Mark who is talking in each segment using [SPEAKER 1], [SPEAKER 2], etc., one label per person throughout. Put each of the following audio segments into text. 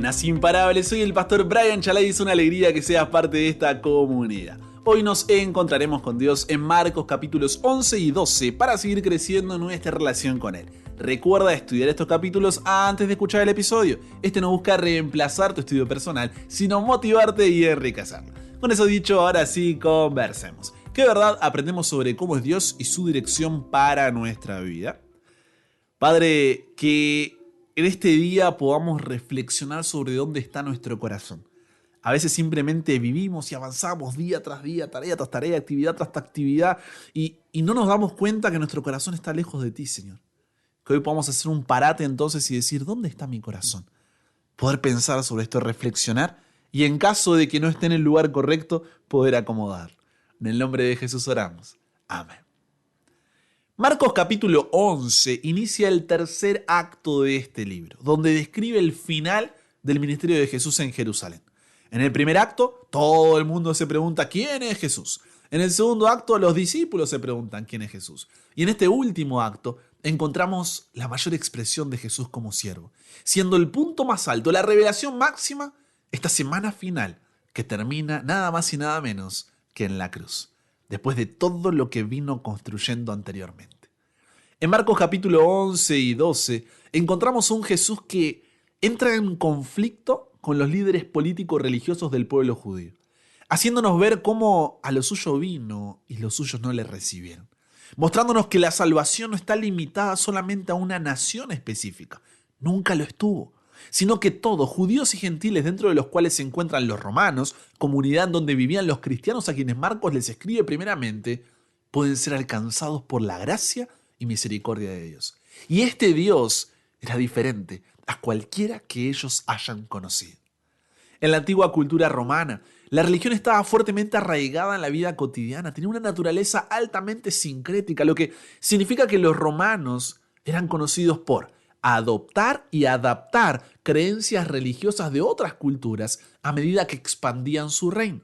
[SPEAKER 1] Buenas imparables, soy el pastor Brian Chalai y es una alegría que seas parte de esta comunidad. Hoy nos encontraremos con Dios en Marcos capítulos 11 y 12 para seguir creciendo en nuestra relación con Él. Recuerda estudiar estos capítulos antes de escuchar el episodio. Este no busca reemplazar tu estudio personal, sino motivarte y enriquecerlo. Con eso dicho, ahora sí, conversemos. ¿Qué verdad aprendemos sobre cómo es Dios y su dirección para nuestra vida? Padre, que en este día podamos reflexionar sobre dónde está nuestro corazón. A veces simplemente vivimos y avanzamos día tras día, tarea tras tarea, actividad tras actividad y no nos damos cuenta que nuestro corazón está lejos de ti, Señor. Que hoy podamos hacer un parate entonces y decir, ¿dónde está mi corazón? Poder pensar sobre esto, reflexionar y en caso de que no esté en el lugar correcto, poder acomodar. En el nombre de Jesús oramos. Amén. Marcos capítulo 11 inicia el tercer acto de este libro, donde describe el final del ministerio de Jesús en Jerusalén. En el primer acto, todo el mundo se pregunta ¿quién es Jesús? En el segundo acto, los discípulos se preguntan ¿quién es Jesús? Y en este último acto, encontramos la mayor expresión de Jesús como siervo, siendo el punto más alto, la revelación máxima, esta semana final, que termina nada más y nada menos que en la cruz, después de todo lo que vino construyendo anteriormente. En Marcos capítulo 11 y 12 encontramos un Jesús que entra en conflicto con los líderes políticos religiosos del pueblo judío, haciéndonos ver cómo a lo suyo vino y los suyos no le recibieron, mostrándonos que la salvación no está limitada solamente a una nación específica, nunca lo estuvo, sino que todos, judíos y gentiles, dentro de los cuales se encuentran los romanos, comunidad donde vivían los cristianos a quienes Marcos les escribe primeramente, pueden ser alcanzados por la gracia y misericordia de Dios. Y este Dios era diferente a cualquiera que ellos hayan conocido. En la antigua cultura romana, la religión estaba fuertemente arraigada en la vida cotidiana, tenía una naturaleza altamente sincrética, lo que significa que los romanos eran conocidos por adoptar y adaptar creencias religiosas de otras culturas a medida que expandían su reino.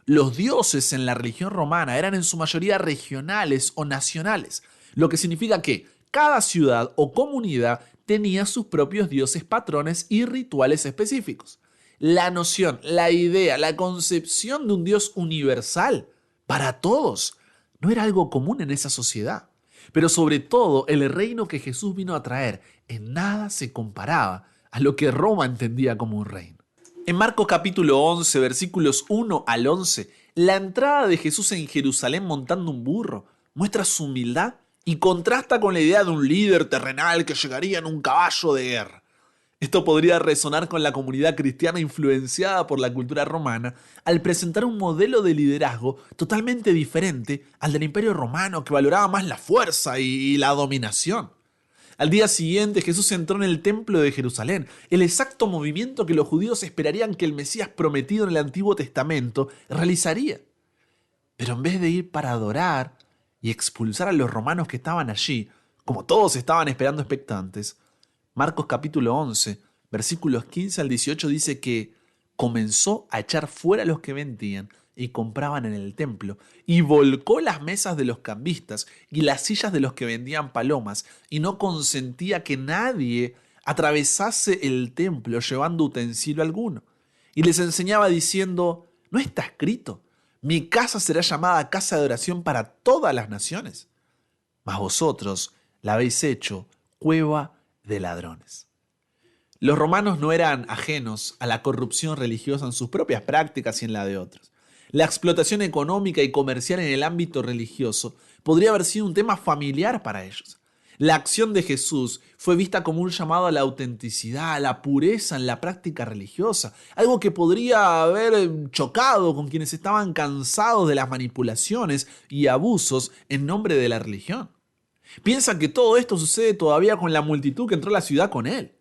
[SPEAKER 1] Los dioses en la religión romana eran en su mayoría regionales o nacionales, lo que significa que cada ciudad o comunidad tenía sus propios dioses patrones y rituales específicos. La noción, la idea, la concepción de un Dios universal para todos no era algo común en esa sociedad. Pero sobre todo, el reino que Jesús vino a traer en nada se comparaba a lo que Roma entendía como un reino. En Marcos capítulo 11, versículos 1 al 11, la entrada de Jesús en Jerusalén montando un burro muestra su humildad y contrasta con la idea de un líder terrenal que llegaría en un caballo de guerra. Esto podría resonar con la comunidad cristiana influenciada por la cultura romana al presentar un modelo de liderazgo totalmente diferente al del Imperio Romano, que valoraba más la fuerza y la dominación. Al día siguiente Jesús entró en el templo de Jerusalén, el exacto movimiento que los judíos esperarían que el Mesías prometido en el Antiguo Testamento realizaría. Pero en vez de ir para adorar y expulsar a los romanos que estaban allí, como todos estaban esperando expectantes, Marcos capítulo 11, versículos 15 al 18 dice que comenzó a echar fuera a los que vendían y compraban en el templo, y volcó las mesas de los cambistas y las sillas de los que vendían palomas, y no consentía que nadie atravesase el templo llevando utensilio alguno. Y les enseñaba diciendo, ¿no está escrito? Mi casa será llamada casa de oración para todas las naciones. Mas vosotros la habéis hecho cueva de ladrones. Los romanos no eran ajenos a la corrupción religiosa en sus propias prácticas y en la de otros. La explotación económica y comercial en el ámbito religioso podría haber sido un tema familiar para ellos. La acción de Jesús fue vista como un llamado a la autenticidad, a la pureza en la práctica religiosa, algo que podría haber chocado con quienes estaban cansados de las manipulaciones y abusos en nombre de la religión. Piensa que todo esto sucede todavía con la multitud que entró a la ciudad con él.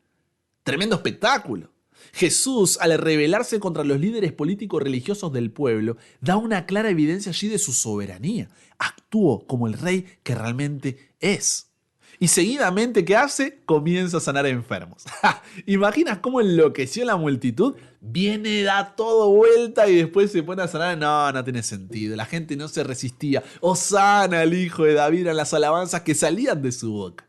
[SPEAKER 1] Tremendo espectáculo. Jesús, al rebelarse contra los líderes políticos religiosos del pueblo, da una clara evidencia allí de su soberanía. Actuó como el rey que realmente es. Y seguidamente, ¿qué hace? Comienza a sanar enfermos. ¿Imaginas cómo enloqueció la multitud? Viene, da todo vuelta y después se pone a sanar. No tiene sentido. La gente no se resistía. Hosana, el hijo de David, eran las alabanzas que salían de su boca.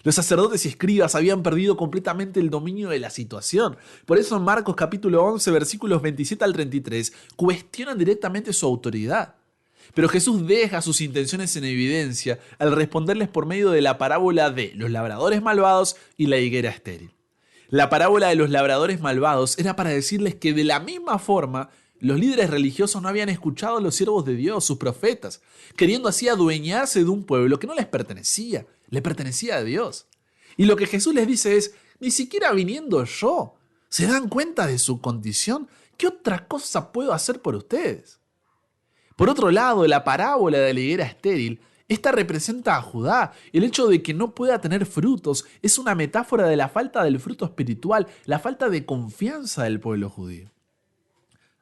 [SPEAKER 1] Los sacerdotes y escribas habían perdido completamente el dominio de la situación. Por eso en Marcos capítulo 11, versículos 27 al 33, cuestionan directamente su autoridad. Pero Jesús deja sus intenciones en evidencia al responderles por medio de la parábola de los labradores malvados y la higuera estéril. La parábola de los labradores malvados era para decirles que de la misma forma los líderes religiosos no habían escuchado a los siervos de Dios, sus profetas, queriendo así adueñarse de un pueblo que no les pertenecía, le pertenecía a Dios. Y lo que Jesús les dice es, ni siquiera viniendo yo, ¿se dan cuenta de su condición? ¿Qué otra cosa puedo hacer por ustedes? Por otro lado, la parábola de la higuera estéril, esta representa a Judá. El hecho de que no pueda tener frutos es una metáfora de la falta del fruto espiritual, la falta de confianza del pueblo judío.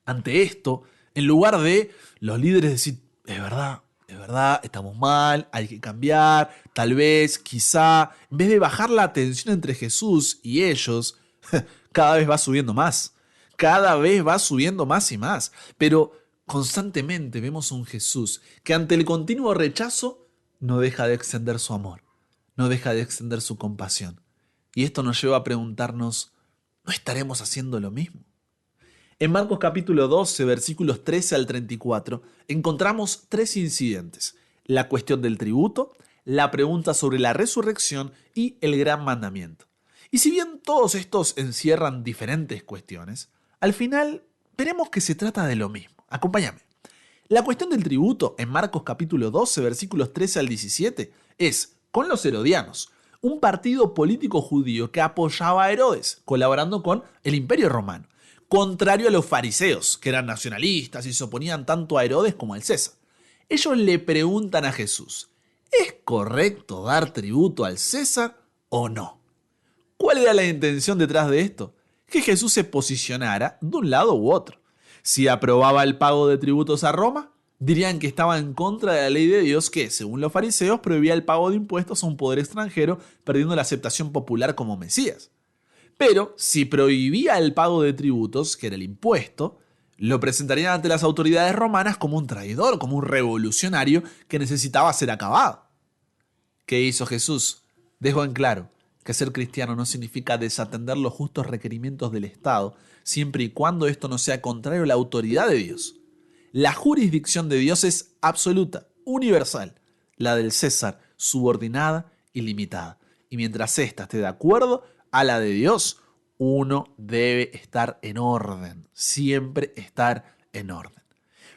[SPEAKER 1] Ante esto, en lugar de los líderes decir, es verdad, estamos mal, hay que cambiar, tal vez, quizá, en vez de bajar la tensión entre Jesús y ellos, cada vez va subiendo más. Cada vez va subiendo más y más. Pero constantemente vemos un Jesús que ante el continuo rechazo no deja de extender su amor, no deja de extender su compasión. Y esto nos lleva a preguntarnos, ¿no estaremos haciendo lo mismo? En Marcos capítulo 12, versículos 13 al 34, encontramos 3 incidentes: la cuestión del tributo, la pregunta sobre la resurrección y el gran mandamiento. Y si bien todos estos encierran diferentes cuestiones, al final veremos que se trata de lo mismo. Acompáñame. La cuestión del tributo en Marcos capítulo 12, versículos 13 al 17, es con los herodianos, un partido político judío que apoyaba a Herodes, colaborando con el Imperio Romano, contrario a los fariseos, que eran nacionalistas y se oponían tanto a Herodes como al César. Ellos le preguntan a Jesús, ¿es correcto dar tributo al César o no? ¿Cuál era la intención detrás de esto? Que Jesús se posicionara de un lado u otro. Si aprobaba el pago de tributos a Roma, dirían que estaba en contra de la ley de Dios que, según los fariseos, prohibía el pago de impuestos a un poder extranjero, perdiendo la aceptación popular como Mesías. Pero si prohibía el pago de tributos, que era el impuesto, lo presentarían ante las autoridades romanas como un traidor, como un revolucionario que necesitaba ser acabado. ¿Qué hizo Jesús? Dejó en claro que ser cristiano no significa desatender los justos requerimientos del Estado, siempre y cuando esto no sea contrario a la autoridad de Dios. La jurisdicción de Dios es absoluta, universal, la del César, subordinada y limitada. Y mientras ésta esté de acuerdo a la de Dios, uno debe estar en orden, siempre estar en orden.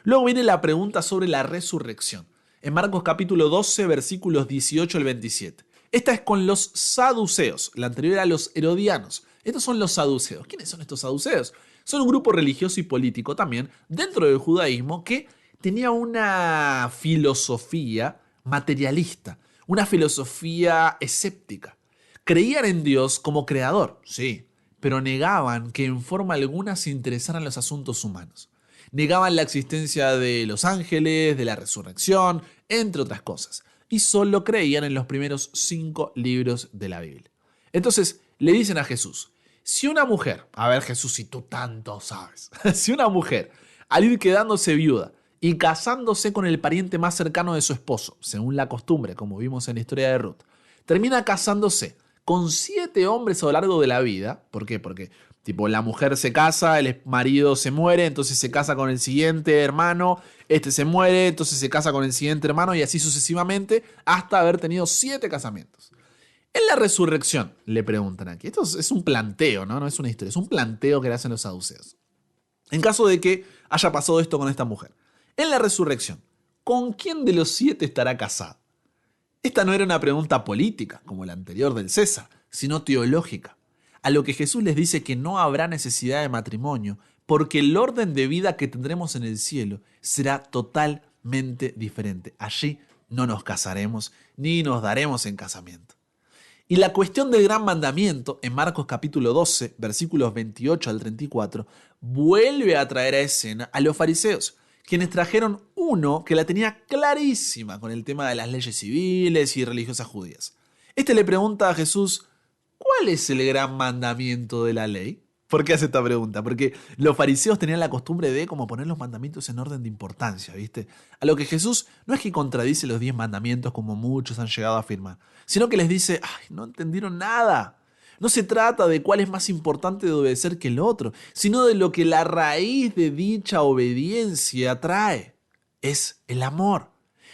[SPEAKER 1] Luego viene la pregunta sobre la resurrección, en Marcos capítulo 12, versículos 18 al 27. Esta es con los saduceos, la anterior era los herodianos. Estos son los saduceos. ¿Quiénes son estos saduceos? Son un grupo religioso y político también dentro del judaísmo que tenía una filosofía materialista, una filosofía escéptica. Creían en Dios como creador, sí, pero negaban que en forma alguna se interesaran los asuntos humanos. Negaban la existencia de los ángeles, de la resurrección, entre otras cosas. Y solo creían en los primeros 5 libros de la Biblia. Entonces le dicen a Jesús, si una mujer, a ver Jesús, si tú tanto sabes, si una mujer al ir quedándose viuda y casándose con el pariente más cercano de su esposo, según la costumbre, como vimos en la historia de Ruth, termina casándose con 7 hombres a lo largo de la vida, ¿por qué? Porque la mujer se casa, el marido se muere, entonces se casa con el siguiente hermano, este se muere, entonces se casa con el siguiente hermano y así sucesivamente hasta haber tenido 7 casamientos. En la resurrección, le preguntan aquí, esto es un planteo, ¿no? No es una historia, es un planteo que le hacen los saduceos. En caso de que haya pasado esto con esta mujer, en la resurrección, ¿con quién de los 7 estará casada? Esta no era una pregunta política, como la anterior del César, sino teológica. A lo que Jesús les dice que no habrá necesidad de matrimonio, porque el orden de vida que tendremos en el cielo será totalmente diferente. Allí no nos casaremos ni nos daremos en casamiento. Y la cuestión del gran mandamiento, en Marcos capítulo 12, versículos 28 al 34, vuelve a traer a escena a los fariseos, quienes trajeron uno que la tenía clarísima con el tema de las leyes civiles y religiosas judías. Este le pregunta a Jesús, ¿cuál es el gran mandamiento de la ley? ¿Por qué hace esta pregunta? Porque los fariseos tenían la costumbre de como poner los mandamientos en orden de importancia, ¿viste? A lo que Jesús no es que contradice los 10 mandamientos como muchos han llegado a afirmar, sino que les dice, ¡ay, no entendieron nada! No se trata de cuál es más importante de obedecer que el otro, sino de lo que la raíz de dicha obediencia trae. Es el amor.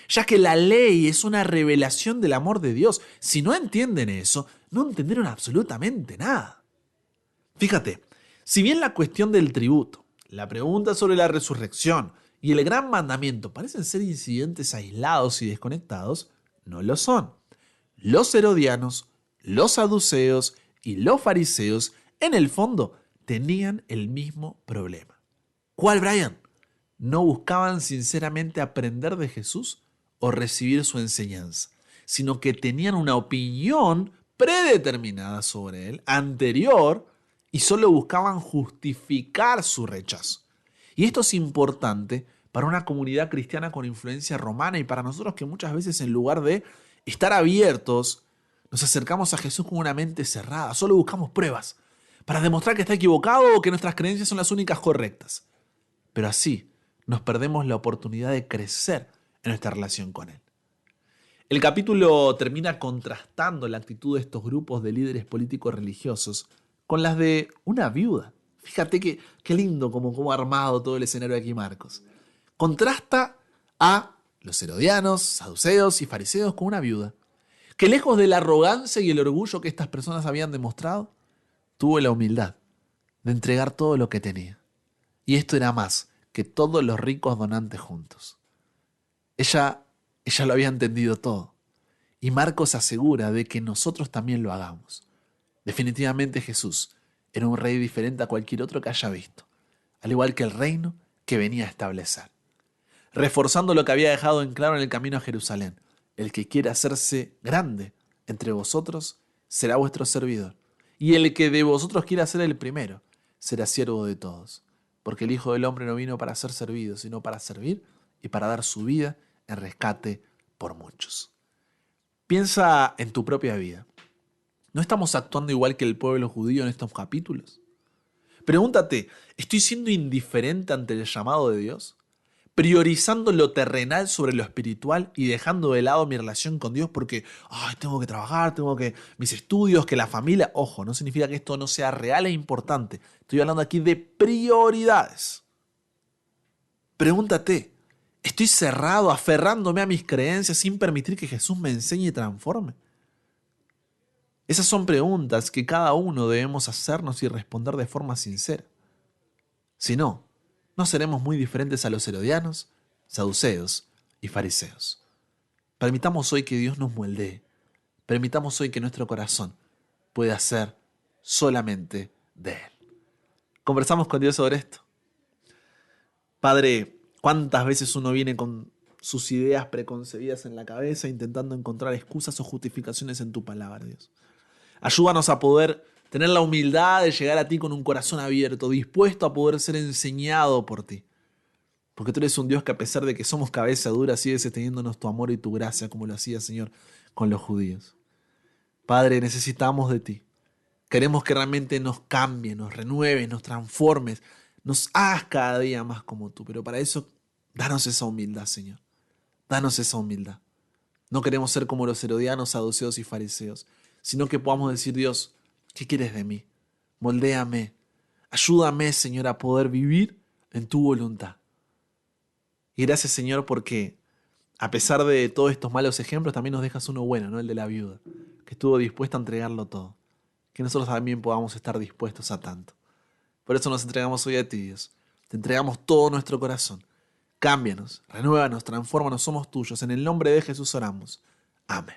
[SPEAKER 1] Ya que la ley es una revelación del amor de Dios. Si no entienden eso, no entendieron absolutamente nada. Fíjate, si bien la cuestión del tributo, la pregunta sobre la resurrección y el gran mandamiento parecen ser incidentes aislados y desconectados, no lo son. Los herodianos, los saduceos y los fariseos, en el fondo, tenían el mismo problema. ¿Cuál, Brian? No buscaban sinceramente aprender de Jesús o recibir su enseñanza, sino que tenían una opinión predeterminada sobre él, anterior, y solo buscaban justificar su rechazo. Y esto es importante para una comunidad cristiana con influencia romana y para nosotros que muchas veces en lugar de estar abiertos, nos acercamos a Jesús con una mente cerrada. Solo buscamos pruebas para demostrar que está equivocado o que nuestras creencias son las únicas correctas. Pero así nos perdemos la oportunidad de crecer en nuestra relación con Él. El capítulo termina contrastando la actitud de estos grupos de líderes políticos religiosos con las de una viuda. Fíjate qué lindo cómo ha armado todo el escenario aquí Marcos. Contrasta a los herodianos, saduceos y fariseos con una viuda, que lejos de la arrogancia y el orgullo que estas personas habían demostrado, tuvo la humildad de entregar todo lo que tenía. Y esto era más que todos los ricos donantes juntos. Ella lo había entendido todo. Y Marcos asegura de que nosotros también lo hagamos. Definitivamente Jesús era un rey diferente a cualquier otro que haya visto, al igual que el reino que venía a establecer. Reforzando lo que había dejado en claro en el camino a Jerusalén: el que quiera hacerse grande entre vosotros será vuestro servidor, y el que de vosotros quiera ser el primero será siervo de todos. Porque el Hijo del Hombre no vino para ser servido, sino para servir y para dar su vida en rescate por muchos. Piensa en tu propia vida. ¿No estamos actuando igual que el pueblo judío en estos capítulos? Pregúntate, ¿estoy siendo indiferente ante el llamado de Dios? ¿Priorizando lo terrenal sobre lo espiritual y dejando de lado mi relación con Dios porque tengo que trabajar, mis estudios, que la familia? Ojo, no significa que esto no sea real e importante. Estoy hablando aquí de prioridades. Pregúntate, ¿estoy cerrado, aferrándome a mis creencias sin permitir que Jesús me enseñe y transforme? Esas son preguntas que cada uno debemos hacernos y responder de forma sincera. Si no, no seremos muy diferentes a los herodianos, saduceos y fariseos. Permitamos hoy que Dios nos moldee. Permitamos hoy que nuestro corazón pueda ser solamente de Él. Conversamos con Dios sobre esto. Padre, ¿cuántas veces uno viene con sus ideas preconcebidas en la cabeza intentando encontrar excusas o justificaciones en tu palabra, Dios? Ayúdanos a poder tener la humildad de llegar a ti con un corazón abierto, dispuesto a poder ser enseñado por ti. Porque tú eres un Dios que a pesar de que somos cabeza dura, sigues extendiéndonos tu amor y tu gracia como lo hacía, Señor, con los judíos. Padre, necesitamos de ti. Queremos que realmente nos cambies, nos renueves, nos transformes, nos hagas cada día más como tú. Pero para eso, danos esa humildad, Señor. Danos esa humildad. No queremos ser como los herodianos, saduceos y fariseos, sino que podamos decir: Dios, ¿qué quieres de mí? Moldéame. Ayúdame, Señor, a poder vivir en tu voluntad. Y gracias, Señor, porque a pesar de todos estos malos ejemplos, también nos dejas uno bueno, ¿no? El de la viuda, que estuvo dispuesta a entregarlo todo. Que nosotros también podamos estar dispuestos a tanto. Por eso nos entregamos hoy a ti, Dios. Te entregamos todo nuestro corazón. Cámbianos, renuévanos, transfórmanos, somos tuyos. En el nombre de Jesús oramos. Amén.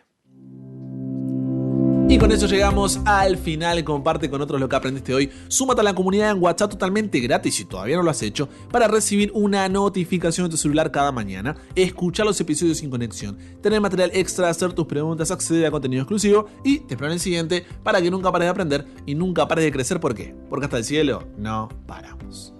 [SPEAKER 1] Y con eso llegamos al final. Comparte con otros lo que aprendiste hoy. Súmate a la comunidad en WhatsApp totalmente gratis si todavía no lo has hecho, para recibir una notificación en tu celular cada mañana, escuchar los episodios sin conexión, tener material extra, hacer tus preguntas, acceder a contenido exclusivo y te espero en el siguiente para que nunca pares de aprender y nunca pares de crecer. ¿Por qué? Porque hasta el cielo no paramos.